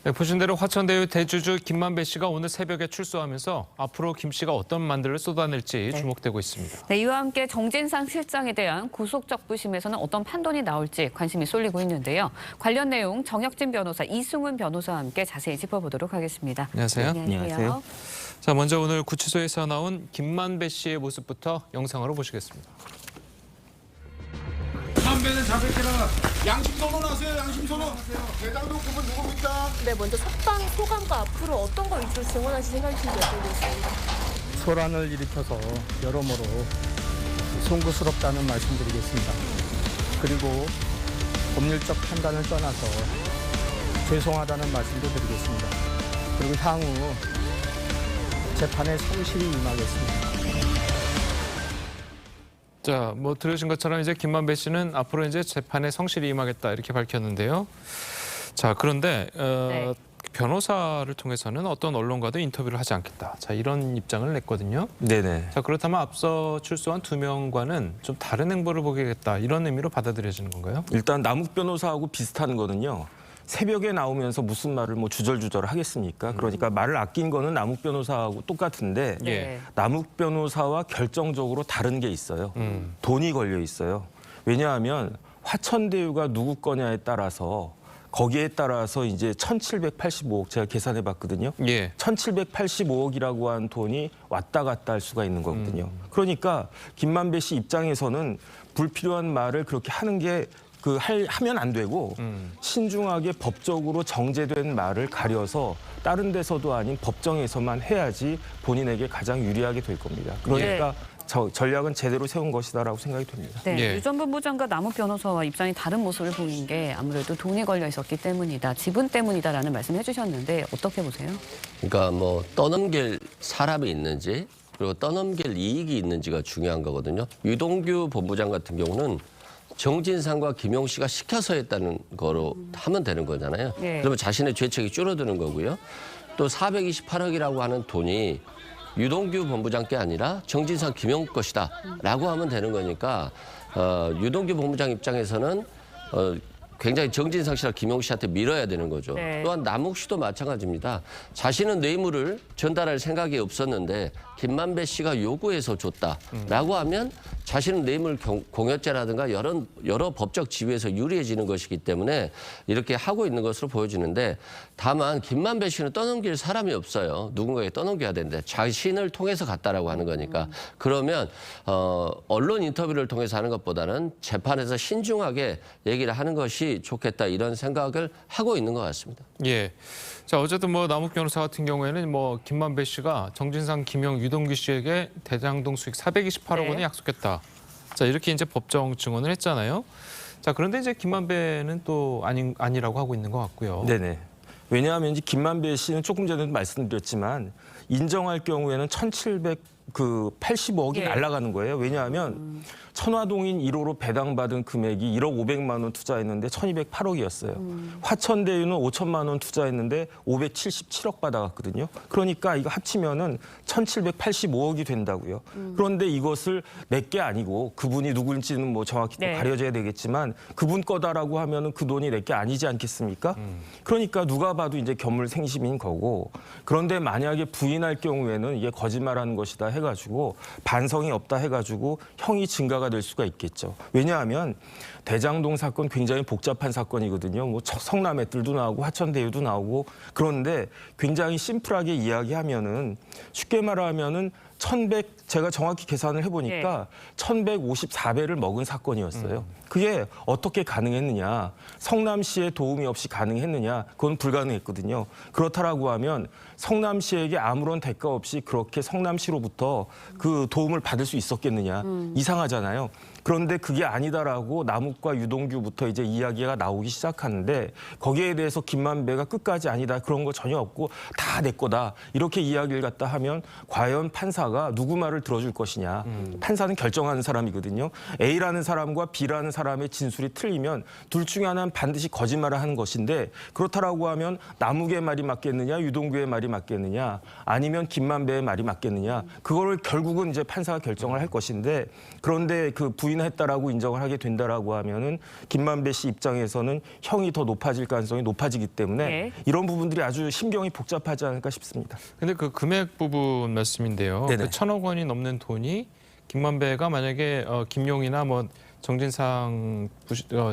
네, 보신 대로 화천대유 대주주 김만배 씨가 오늘 새벽에 출소하면서 앞으로 김 씨가 어떤 만들을 쏟아낼지 주목되고 있습니다. 네, 이와 함께 정진상 실장에 대한 구속적부심에서는 어떤 판단이 나올지 관심이 쏠리고 있는데요. 관련 내용 정혁진 변호사, 이승훈 변호사와 함께 자세히 짚어보도록 하겠습니다. 안녕하세요. 네, 안녕하세요. 자, 먼저 오늘 구치소에서 나온 김만배 씨의 모습부터 영상으로 보시겠습니다. 김만배는 자백해라. 양심 선언하세요. 양심 선언. 대장동 부분 누굽니까? 네, 먼저 석방 소감과 앞으로 어떤 거 위주로 증언하실 생각이신지 여쭤보겠습니다. 소란을 일으켜서 여러모로 송구스럽다는 말씀드리겠습니다. 그리고 법률적 판단을 떠나서 죄송하다는 말씀도 드리겠습니다. 그리고 향후 재판에 성실히 임하겠습니다. 자, 뭐 들으신 것처럼 이제 김만배 씨는 앞으로 이제 재판에 성실히 임하겠다 이렇게 밝혔는데요. 자, 그런데 네. 변호사를 통해서는 어떤 언론과도 인터뷰를 하지 않겠다. 자, 이런 입장을 냈거든요. 네네. 자, 그렇다면 앞서 출소한 두 명과는 좀 다른 행보를 보이겠다 이런 의미로 받아들여지는 건가요? 일단 남욱 변호사하고 비슷한 거는요. 새벽에 나오면서 무슨 말을 뭐 주절주절 하겠습니까? 그러니까 말을 아낀 거는 남욱 변호사하고 똑같은데 네. 남욱 변호사와 결정적으로 다른 게 있어요. 돈이 걸려 있어요. 왜냐하면 화천대유가 누구 거냐에 따라서 거기에 따라서 이제 1,785억 제가 계산해 봤거든요. 예. 1,785억이라고 한 돈이 왔다 갔다 할 수가 있는 거거든요. 그러니까 김만배 씨 입장에서는 불필요한 말을 그렇게 하는 게 하면 안 되고 신중하게 법적으로 정제된 말을 가려서 다른 데서도 아닌 법정에서만 해야지 본인에게 가장 유리하게 될 겁니다. 그러니까 전략은 제대로 세운 것이다라고 생각이 됩니다. 네, 예. 유 전 본부장과 남욱 변호사와 입장이 다른 모습을 보인 게 아무래도 돈이 걸려 있었기 때문이다, 지분 때문이다라는 말씀을 해주셨는데 어떻게 보세요? 그러니까 뭐 떠넘길 사람이 있는지 그리고 떠넘길 이익이 있는지가 중요한 거거든요. 유동규 본부장 같은 경우는 정진상과 김용 씨가 시켜서 했다는 거로 하면 되는 거잖아요. 네. 그러면 자신의 죄책이 줄어드는 거고요. 또 428억이라고 하는 돈이 유동규 본부장께 아니라 정진상, 김용 것이다 라고 하면 되는 거니까 유동규 본부장 입장에서는 굉장히 정진상 씨랑 김용 씨한테 밀어야 되는 거죠. 네. 또한 남욱 씨도 마찬가지입니다. 자신은 뇌물을 전달할 생각이 없었는데 김만배 씨가 요구해서 줬다라고 하면 자신은 뇌물 공여죄라든가 여러 법적 지위에서 유리해지는 것이기 때문에 이렇게 하고 있는 것으로 보여지는데 다만 김만배 씨는 떠넘길 사람이 없어요. 누군가에게 떠넘겨야 되는데 자신을 통해서 갔다라고 하는 거니까 그러면 언론 인터뷰를 통해서 하는 것보다는 재판에서 신중하게 얘기를 하는 것이 좋겠다 이런 생각을 하고 있는 것 같습니다. 예. 자, 어쨌든 뭐 남욱 변호사 같은 경우에는 뭐 김만배 씨가 정진상, 김용, 유동규 씨에게 대장동 수익 428억 원을 약속했다. 자, 이렇게 이제 법정 증언을 했잖아요. 자, 그런데 이제 김만배는 또 아니라고 하고 있는 것 같고요. 네네. 왜냐하면 이제 김만배 씨는 조금 전에도 말씀드렸지만 인정할 경우에는 1,785억이 날아가는 거예요. 왜냐하면 천화동인 1호로 배당받은 금액이 1억 500만 원 투자했는데 1,208억이었어요. 화천대유는 5천만 원 투자했는데 577억 받아갔거든요. 그러니까 이거 합치면은 1,785억이 된다고요. 그런데 이것을 내게 아니고 그분이 누구인지는 뭐 정확히 또 가려져야 되겠지만 그분 거다라고 하면은 그 돈이 내게 아니지 않겠습니까? 그러니까 누가 봐도 이제 견물생심인 거고 그런데 만약에 부인할 경우에는 이게 거짓말하는 것이다 해가지고 반성이 없다 해가지고 형이 증가가 될 수가 있겠죠. 왜냐하면 대장동 사건 굉장히 복잡한 사건이거든요. 뭐 성남애들도 나오고 화천대유도 나오고 그런데 굉장히 심플하게 이야기하면은 쉽게 말하면은 제가 정확히 계산을 해보니까 1,154배를 먹은 사건이었어요. 그게 어떻게 가능했느냐. 성남시의 도움이 없이 가능했느냐. 그건 불가능했거든요. 그렇다라고 하면 성남시에게 아무런 대가 없이 그렇게 성남시로부터 그 도움을 받을 수 있었겠느냐. 이상하잖아요. 그런데 그게 아니다라고 남욱과 유동규부터 이제 이야기가 나오기 시작하는데 거기에 대해서 김만배가 끝까지 아니다. 그런 거 전혀 없고 다 내 거다. 이렇게 이야기를 갖다 하면 과연 판사가 누구 말을 들어줄 것이냐. 판사는 결정하는 사람이거든요. A라는 사람과 B라는 사람의 진술이 틀리면 둘 중에 하나는 반드시 거짓말을 하는 것인데 그렇다라고 하면 남욱의 말이 맞겠느냐. 유동규의 말이 맞겠느냐. 아니면 김만배의 말이 맞겠느냐. 그거를 결국은 이제 판사가 결정을 할 것인데 그런데 그 부인 부인했다라고 인정을 하게 된다라고 하면은 김만배 씨 입장에서는 형이 더 높아질 가능성이 높아지기 때문에 네. 이런 부분들이 아주 심경이 복잡하지 않을까 싶습니다. 근데 그 금액 부분 말씀인데요. 네네. 그 1,000억 원이 넘는 돈이 김만배가 만약에 김용이나 뭐 정진상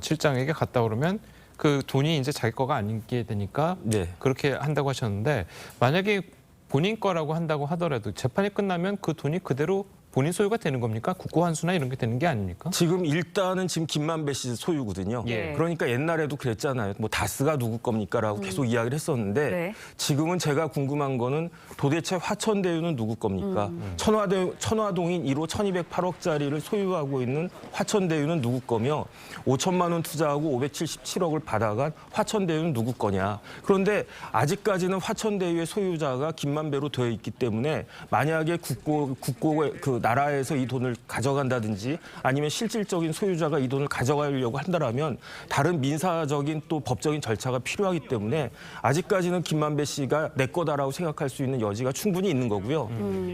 실장에게 갔다 그러면 그 돈이 이제 자기 거가 아니게 되니까 네. 그렇게 한다고 하셨는데 만약에 본인 거라고 한다고 하더라도 재판이 끝나면 그 돈이 그대로 본인 소유가 되는 겁니까? 국고환수나 이런 게 되는 게 아닙니까? 지금 일단은 지금 김만배 씨 소유거든요. 예. 그러니까 옛날에도 그랬잖아요. 뭐 다스가 누구 겁니까라고 계속 이야기를 했었는데 네. 지금은 제가 궁금한 거는 도대체 화천대유는 누구 겁니까? 천화동인 1호 1,208억짜리를 소유하고 있는 화천대유는 누구 거며 5천만 원 투자하고 577억을 받아간 화천대유는 누구 거냐. 그런데 아직까지는 화천대유의 소유자가 김만배로 되어 있기 때문에 만약에 국고의 그 나라에서 이 돈을 가져간다든지 아니면 실질적인 소유자가 이 돈을 가져가려고 한다라면 다른 민사적인 또 법적인 절차가 필요하기 때문에 아직까지는 김만배 씨가 내 거다라고 생각할 수 있는 여지가 충분히 있는 거고요.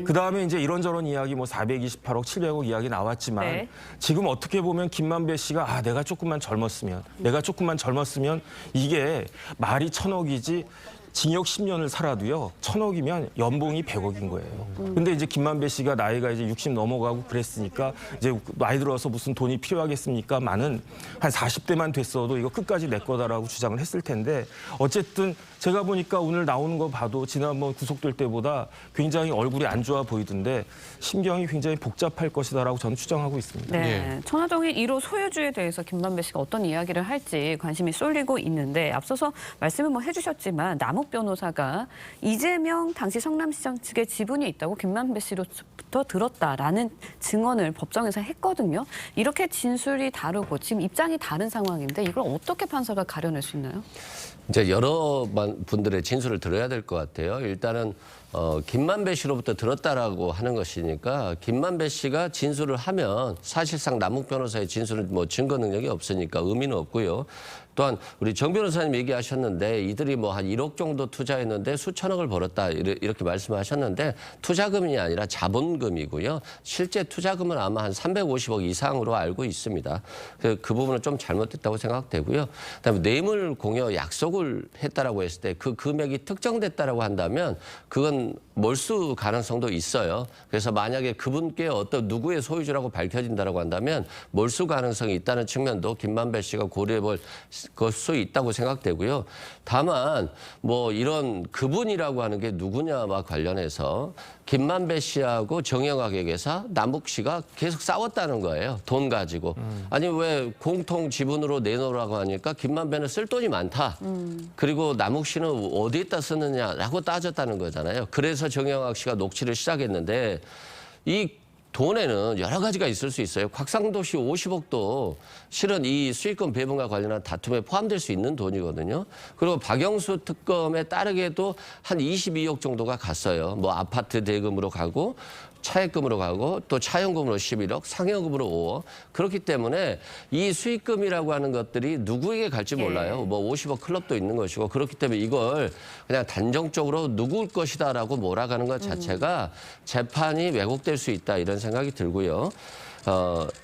그다음에 이제 이런저런 이야기 뭐 428억, 700억 이야기 나왔지만 네. 지금 어떻게 보면 김만배 씨가 내가 조금만 젊었으면 이게 말이 1,000억이지 징역 10년을 살아도요 1,000억이면 연봉이 100억인 거예요. 근데 이제 김만배 씨가 나이가 이제 60 넘어가고 그랬으니까 이제 나이 들어서 무슨 돈이 필요하겠습니까? 많은 한 40대만 됐어도 이거 끝까지 내 거다라고 주장을 했을 텐데 어쨌든 제가 보니까 오늘 나오는 거 봐도 지난번 구속될 때보다 굉장히 얼굴이 안 좋아 보이던데 심경이 굉장히 복잡할 것이다라고 저는 추정하고 있습니다. 네, 천화동인 1호 소유주에 대해서 김만배 씨가 어떤 이야기를 할지 관심이 쏠리고 있는데 앞서서 말씀을 뭐 해주셨지만 남욱 변호사가 이재명 당시 성남시장 측에 지분이 있다고 김만배 씨로부터 들었다라는 증언을 법정에서 했거든요. 이렇게 진술이 다르고 지금 입장이 다른 상황인데 이걸 어떻게 판사가 가려낼 수 있나요? 이제 여러 분들의 진술을 들어야 될 것 같아요. 일단은 김만배 씨로부터 들었다라고 하는 것이니까 김만배 씨가 진술을 하면 사실상 남욱 변호사의 진술은 뭐 증거 능력이 없으니까 의미는 없고요. 또한 우리 정 변호사님 얘기하셨는데 이들이 뭐 한 1억 정도 투자했는데 수천억을 벌었다 이렇게 말씀하셨는데 투자금이 아니라 자본금이고요. 실제 투자금은 아마 한 350억 이상으로 알고 있습니다. 그 부분은 좀 잘못됐다고 생각되고요. 그다음에 뇌물 공여 약속을 했다라고 했을 때 그 금액이 특정됐다라고 한다면 그건 몰수 가능성도 있어요. 그래서 만약에 그분께 어떤 누구의 소유주라고 밝혀진다라고 한다면 몰수 가능성이 있다는 측면도 김만배 씨가 고려해 볼 수 있다고 생각되고요. 다만 뭐 이런 그분이라고 하는 게 누구냐와 관련해서 김만배 씨하고 정영학에게서 남욱 씨가 계속 싸웠다는 거예요. 돈 가지고. 아니 왜 공통 지분으로 내놓으라고 하니까 김만배는 쓸 돈이 많다. 그리고 남욱 씨는 어디에다 쓰느냐라고 따졌다는 거잖아요. 그래서 정영학 씨가 녹취를 시작했는데 이 돈에는 여러 가지가 있을 수 있어요. 곽상도시 50억도 실은 이 수익금 배분과 관련한 다툼에 포함될 수 있는 돈이거든요. 그리고 박영수 특검에 따르게도 한 22억 정도가 갔어요. 뭐 아파트 대금으로 가고 차액금으로 가고 또 차용금으로 11억, 상여금으로 5억. 그렇기 때문에 이 수익금이라고 하는 것들이 누구에게 갈지 몰라요. 뭐 50억 클럽도 있는 것이고 그렇기 때문에 이걸 그냥 단정적으로 누구일 것이다라고 몰아가는 것 자체가 재판이 왜곡될 수 있다 이런 생각이 들고요.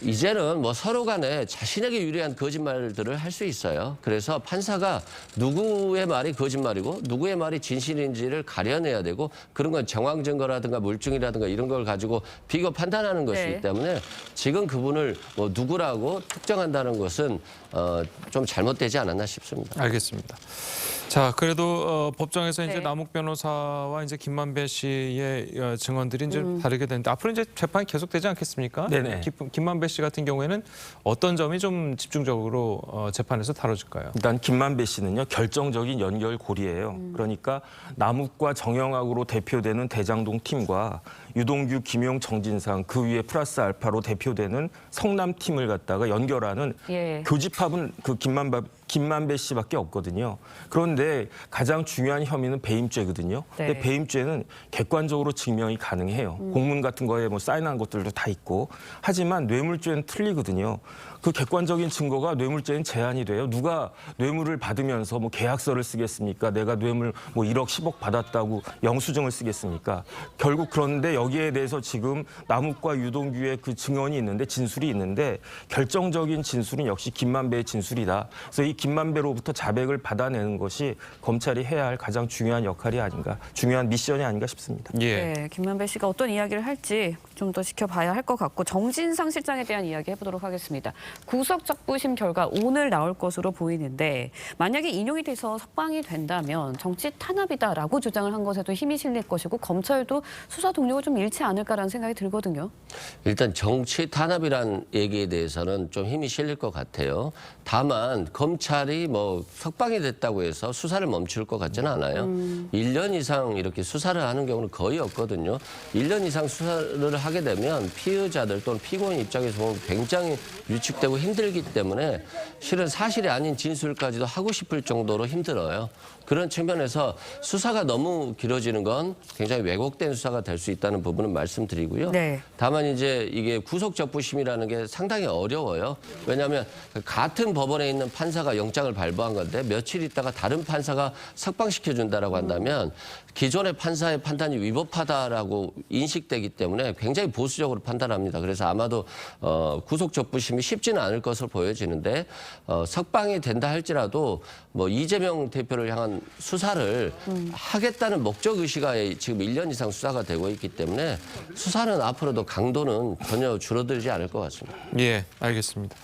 이제는 뭐 서로 간에 자신에게 유리한 거짓말들을 할 수 있어요. 그래서 판사가 누구의 말이 거짓말이고 누구의 말이 진실인지를 가려내야 되고 그런 건 정황 증거라든가 물증이라든가 이런 걸 가지고 비교 판단하는 것이기 때문에 지금 그분을 뭐 누구라고 특정한다는 것은 좀 잘못되지 않았나 싶습니다. 알겠습니다. 자, 그래도 법정에서 이제 네. 남욱 변호사와 이제 김만배 씨의 증언들이 이제 다르게 되는데 앞으로 이제 재판이 계속되지 않겠습니까? 네네. 김만배 씨 같은 경우에는 어떤 점이 좀 집중적으로 재판에서 다뤄질까요? 일단 김만배 씨는요 결정적인 연결고리예요. 그러니까 남욱과 정영학으로 대표되는 대장동 팀과 유동규, 김용, 정진상 그 위에 플러스 알파로 대표되는 성남 팀을 갖다가 연결하는 예. 교집합은 그 김만배 씨밖에 없거든요. 그런데 가장 중요한 혐의는 배임죄거든요. 근데 네. 배임죄는 객관적으로 증명이 가능해요. 공문 같은 거에 뭐 사인한 것들도 다 있고. 하지만 뇌물죄는 틀리거든요. 그 객관적인 증거가 뇌물죄는 제한이 돼요. 누가 뇌물을 받으면서 뭐 계약서를 쓰겠습니까? 내가 뇌물 뭐 1억 10억 받았다고 영수증을 쓰겠습니까? 결국 그런데 여기에 대해서 지금 남욱과 유동규의 그 증언이 있는데 진술이 있는데 결정적인 진술은 역시 김만배의 진술이다. 그래서 이 김만배로부터 자백을 받아내는 것이 검찰이 해야 할 가장 중요한 역할이 아닌가, 중요한 미션이 아닌가 싶습니다. 예. 네, 김만배 씨가 어떤 이야기를 할지 좀 더 지켜봐야 할 것 같고 정진상 실장에 대한 이야기 해보도록 하겠습니다. 구속적부심 결과 오늘 나올 것으로 보이는데 만약에 인용이 돼서 석방이 된다면 정치 탄압이다라고 주장을 한 것에도 힘이 실릴 것이고 검찰도 수사 동력을 좀 잃지 않을까라는 생각이 들거든요. 일단 정치 탄압이란 얘기에 대해서는 좀 힘이 실릴 것 같아요. 다만 검찰이 뭐 석방이 됐다고 해서 수사를 멈출 것 같지는 않아요. 1년 이상 이렇게 수사를 하는 경우는 거의 없거든요. 1년 이상 수사를 하게 되면 피의자들 또는 피고인 입장에서 보면 굉장히 위축되고 힘들기 때문에 실은 사실이 아닌 진술까지도 하고 싶을 정도로 힘들어요. 그런 측면에서 수사가 너무 길어지는 건 굉장히 왜곡된 수사가 될 수 있다는 부분은 말씀드리고요. 네. 다만 이제 이게 구속적부심이라는 게 상당히 어려워요. 왜냐하면 같은 법원에 있는 판사가 영장을 발부한 건데 며칠 있다가 다른 판사가 석방시켜준다라고 한다면 기존의 판사의 판단이 위법하다라고 인식되기 때문에 굉장히 보수적으로 판단합니다. 그래서 아마도 구속적부심이 쉽지는 않을 것으로 보여지는데 석방이 된다 할지라도 뭐 이재명 대표를 향한 수사를 하겠다는 목적 의식가 지금 1년 이상 수사가 되고 있기 때문에 수사는 앞으로도 강도는 전혀 줄어들지 않을 것 같습니다. 예, 알겠습니다.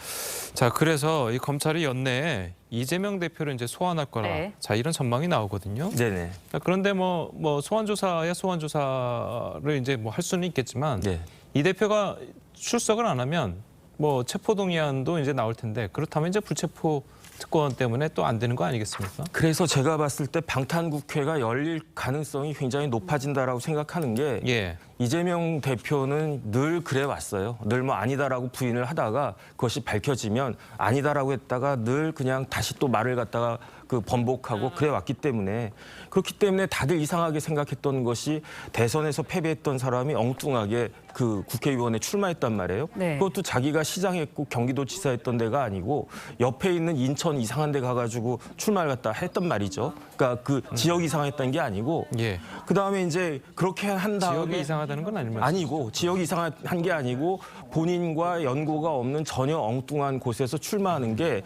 자, 그래서 이 검찰이 연내에 이재명 대표를 이제 소환할 거라. 네. 자, 이런 전망이 나오거든요. 네네. 자, 그런데 뭐 소환 조사를 이제 뭐 할 수는 있겠지만 네. 이 대표가 출석을 안 하면 뭐 체포동의안도 이제 나올 텐데 그렇다면 이제 불체포 특권 때문에 또 안 되는 거 아니겠습니까? 그래서 제가 봤을 때 방탄국회가 열릴 가능성이 굉장히 높아진다라고 생각하는 게 예. 이재명 대표는 늘 그래 왔어요. 늘 뭐 아니다라고 부인을 하다가 그것이 밝혀지면 아니다라고 했다가 늘 그냥 다시 또 말을 갖다가 그 번복하고 그래 왔기 때문에 그렇기 때문에 다들 이상하게 생각했던 것이 대선에서 패배했던 사람이 엉뚱하게 그 국회의원에 출마했단 말이에요. 네. 그것도 자기가 시장했고 경기도지사했던 데가 아니고 옆에 있는 인천 이상한 데 가가지고 출마를 갖다 했단 말이죠. 그러니까 그 지역이 이상했다는 게 아니고 예. 그다음에 이제 그렇게 한 다음에 지역이 이상하다는 건 아니면 아니고 지역이 이상한 게 아니고 본인과 연고가 없는 전혀 엉뚱한 곳에서 출마하는 게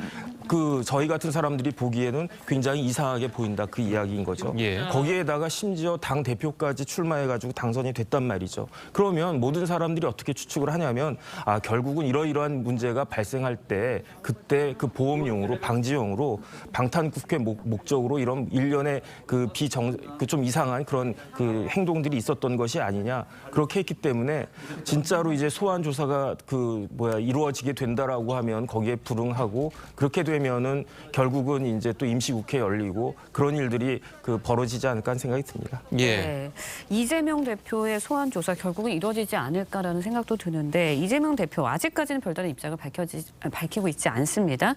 그 저희 같은 사람들이 보기에는 굉장히 이상하게 보인다 그 이야기인 거죠. 예. 거기에다가 심지어 당 대표까지 출마해가지고 당선이 됐단 말이죠. 그러면 모든 사람들이 어떻게 추측을 하냐면 아 결국은 이러이러한 문제가 발생할 때 그때 그 보험용으로 방지용으로 방탄국회 목적으로 이런 일련의 그 좀 이상한 그런 그 행동들이 있었던 것이 아니냐 그렇게 했기 때문에 진짜로 이제 소환 조사가 이루어지게 된다라고 하면 거기에 불응하고 그렇게 되면은 결국은 이제 또 임시국회 열리고 그런 일들이 그 벌어지지 않을까 하는 생각이 듭니다. 예. 네. 이재명 대표의 소환 조사 결국은 이루어지지 않을까라는 생각도 드는데 이재명 대표 아직까지는 별다른 입장을 밝히고 있지 않습니다.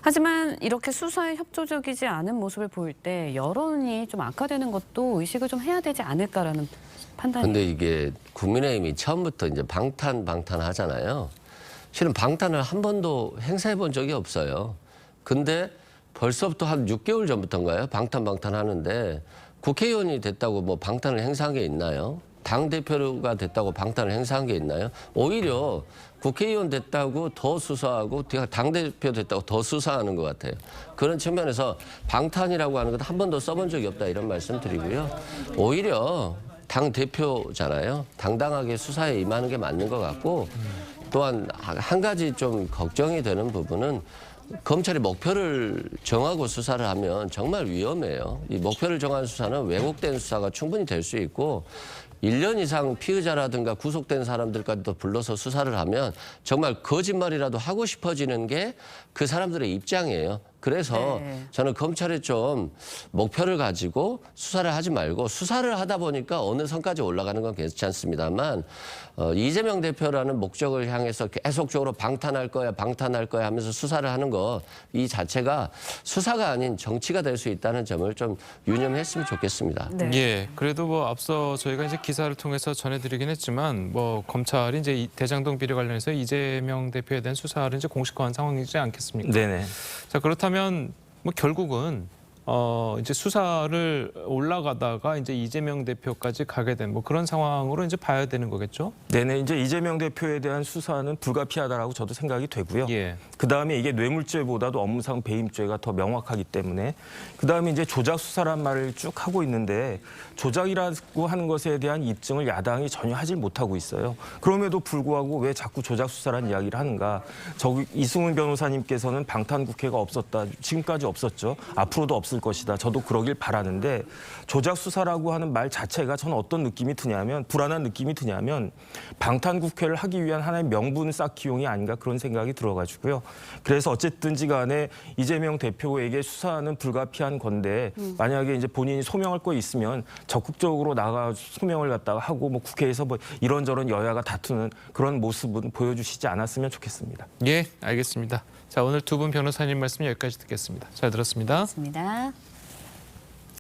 하지만 이렇게 수사에 협조적이지 않은 모습을 보일 때 여론이 좀 악화되는 것도 의식을 좀 해야 되지 않을까라는 판단이. 근데 이게 국민의힘이 처음부터 이제 방탄 하잖아요. 실은 방탄을 한 번도 행사해 본 적이 없어요. 근데 벌써부터 한 6개월 전부터인가요? 방탄 하는데 국회의원이 됐다고 뭐 방탄을 행사한 게 있나요? 당대표가 됐다고 방탄을 행사한 게 있나요? 오히려 국회의원 됐다고 더 수사하고 당대표 됐다고 더 수사하는 것 같아요. 그런 측면에서 방탄이라고 하는 건 한 번도 써본 적이 없다 이런 말씀 드리고요. 오히려 당대표잖아요. 당당하게 수사에 임하는 게 맞는 것 같고 또한 한 가지 좀 걱정이 되는 부분은 검찰이 목표를 정하고 수사를 하면 정말 위험해요. 이 목표를 정한 수사는 왜곡된 수사가 충분히 될 수 있고 1년 이상 피의자라든가 구속된 사람들까지도 불러서 수사를 하면 정말 거짓말이라도 하고 싶어지는 게 그 사람들의 입장이에요. 그래서 네. 저는 검찰이 좀 목표를 가지고 수사를 하지 말고 수사를 하다 보니까 어느 선까지 올라가는 건 괜찮습니다만 이재명 대표라는 목적을 향해서 계속적으로 방탄할 거야 하면서 수사를 하는 거 이 자체가 수사가 아닌 정치가 될 수 있다는 점을 좀 유념했으면 좋겠습니다. 네. 예, 그래도 뭐 앞서 저희가 이제 기사를 통해서 전해드리긴 했지만 뭐 검찰이 이제 이 대장동 비리 관련해서 이재명 대표에 대한 수사를 이제 공식화한 상황이지 않겠습니까? 네네. 자, 그렇다면 뭐 결국은 이제 수사를 올라가다가 이제 이재명 대표까지 가게 된 뭐 그런 상황으로 이제 봐야 되는 거겠죠? 네네. 이제 이재명 대표에 대한 수사는 불가피하다라고 저도 생각이 되고요. 예. 그다음에 이게 뇌물죄보다도 업무상 배임죄가 더 명확하기 때문에 그다음에 이제 조작 수사란 말을 쭉 하고 있는데 조작이라고 하는 것에 대한 입증을 야당이 전혀 하질 못하고 있어요. 그럼에도 불구하고 왜 자꾸 조작 수사란 이야기를 하는가? 이승훈 변호사님께서는 방탄국회가 없었다. 지금까지 없었죠. 앞으로도 없을 것이다. 저도 그러길 바라는데 조작 수사라고 하는 말 자체가 저는 어떤 느낌이 드냐면 불안한 느낌이 드냐면 방탄국회를 하기 위한 하나의 명분 쌓기용이 아닌가 그런 생각이 들어가지고요. 그래서 어쨌든지 간에 이재명 대표에게 수사는 불가피한 건데 만약에 이제 본인이 소명할 거 있으면 적극적으로 나가 소명을 갖다가 하고 뭐 국회에서 뭐 이런저런 여야가 다투는 그런 모습은 보여주시지 않았으면 좋겠습니다. 예, 알겠습니다. 자, 오늘 두 분 변호사님 말씀 여기까지 듣겠습니다. 잘 들었습니다. 맞습니다.